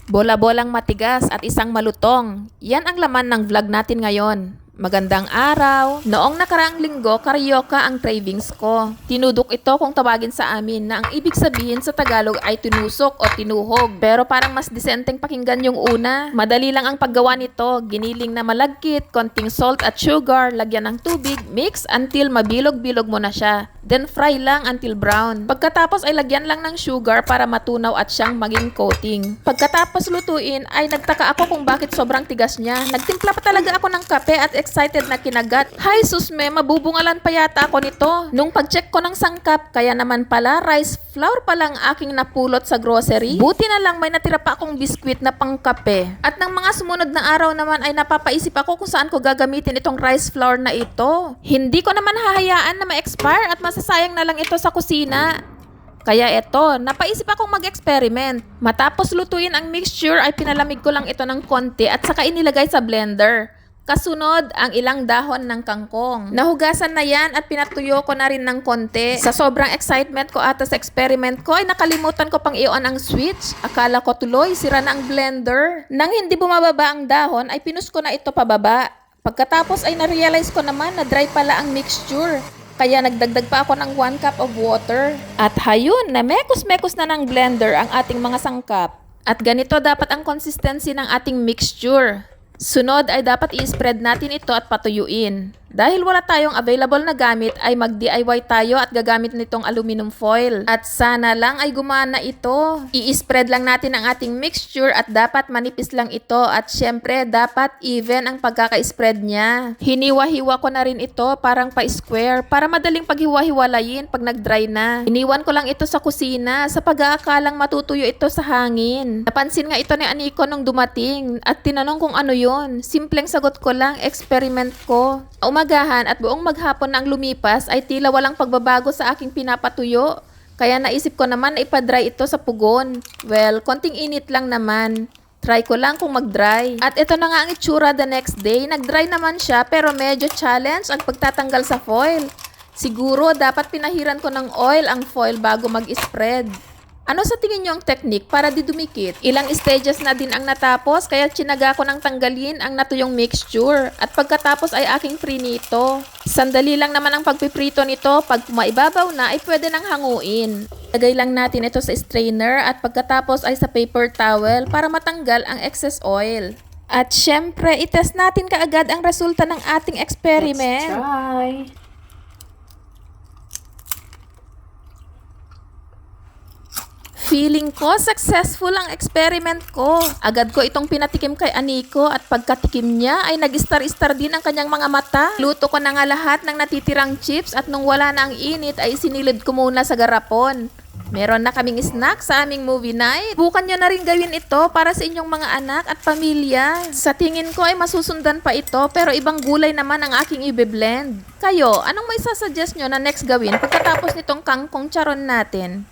Bola-bolang matigas at isang malutong. Yan ang laman ng vlog natin ngayon. Magandang araw! Noong nakaraang linggo, karyoka ang cravings ko. Tinudok ito kung tawagin sa amin na ang ibig sabihin sa Tagalog ay tinusok o tinuhog. Pero parang mas disenteng pakinggan yung una. Madali lang ang paggawa nito. Giniling na malagkit, konting salt at sugar, lagyan ng tubig, mix until mabilog-bilog mo na siya. Then fry lang until brown. Pagkatapos ay lagyan lang ng sugar para matunaw at siyang maging coating. Pagkatapos lutuin ay nagtaka ako kung bakit sobrang tigas niya. Nagtimpla pa talaga ako ng kape at excited na kinagat. Hay susme, mabubungalan pa yata ako nito. Nung pag-check ko ng sangkap, kaya naman pala rice flour pa lang aking napulot sa grocery. Buti na lang may natira pa akong biskwit na pangkape. At ng mga sumunod na araw naman ay napapaisip ako kung saan ko gagamitin itong rice flour na ito. Hindi ko naman hahayaan na ma-expire at masasayang na lang ito sa kusina. Kaya eto, napaisip akong mag-experiment. Matapos lutuin ang mixture ay pinalamig ko lang ito ng konti at saka inilagay sa blender. Kasunod, ang ilang dahon ng kangkong. Nahugasan na yan at pinatuyo ko na rin ng konti. Sa sobrang excitement ko ata sa experiment ko ay nakalimutan ko pang i-on ang switch. Akala ko tuloy, sira na ang blender. Nang hindi bumababa ang dahon ay pinus ko na ito pababa. Pagkatapos ay na-realize ko naman na dry pala ang mixture. Kaya nagdagdag pa ako ng 1 cup of water. At hayun, na mekos-mekos na ng blender ang ating mga sangkap. At ganito dapat ang consistency ng ating mixture. Sunod ay dapat i-spread natin ito at patuyuin. Dahil wala tayong available na gamit ay mag-DIY tayo at gagamit nitong aluminum foil. At sana lang ay gumana ito. I-spread lang natin ang ating mixture at dapat manipis lang ito at syempre dapat even ang pagkaka-spread niya. Hiniwa-hiwa ko na rin ito parang pa-square para madaling paghiwa-hiwalayin pag nag-dry na. Iniwan ko lang ito sa kusina sa pag-aakalang matutuyo ito sa hangin. Napansin nga ito ni Aniko nung dumating at tinanong kung ano yun. Simpleng sagot ko lang, experiment ko. Umagahan at buong maghapon na ang lumipas ay tila walang pagbabago sa aking pinapatuyo. Kaya naisip ko naman na ipadry ito sa pugon. Well, konting init lang naman. Try ko lang kung mag-dry. At ito na nga ang itsura the next day. Nag-dry naman siya pero medyo challenge ang pagtatanggal sa foil. Siguro dapat pinahiran ko ng oil ang foil bago mag-spread. Ano sa tingin nyo ang technique para di dumikit? Ilang stages na din ang natapos kaya tsinaga ko ng tanggalin ang natuyong mixture. At pagkatapos ay aking prinito. Sandali lang naman ang pagpiprito nito. Pag maibabaw na ay pwede nang hanguin. Lagay lang natin ito sa strainer at pagkatapos ay sa paper towel para matanggal ang excess oil. At syempre, itest natin kaagad ang resulta ng ating experiment. Let's try! Feeling ko, successful ang experiment ko. Agad ko itong pinatikim kay Aniko at pagkatikim niya ay nag-star-star din ang kanyang mga mata. Luto ko na nga lahat ng natitirang chips at nung wala na ang init ay sinilid ko muna sa garapon. Meron na kaming snack sa aming movie night. Bukan nyo na rin gawin ito para sa inyong mga anak at pamilya. Sa tingin ko ay masusundan pa ito pero ibang gulay naman ang aking ibe-blend. Kayo, anong may sasuggest nyo na next gawin pagkatapos nitong kangkong charon natin?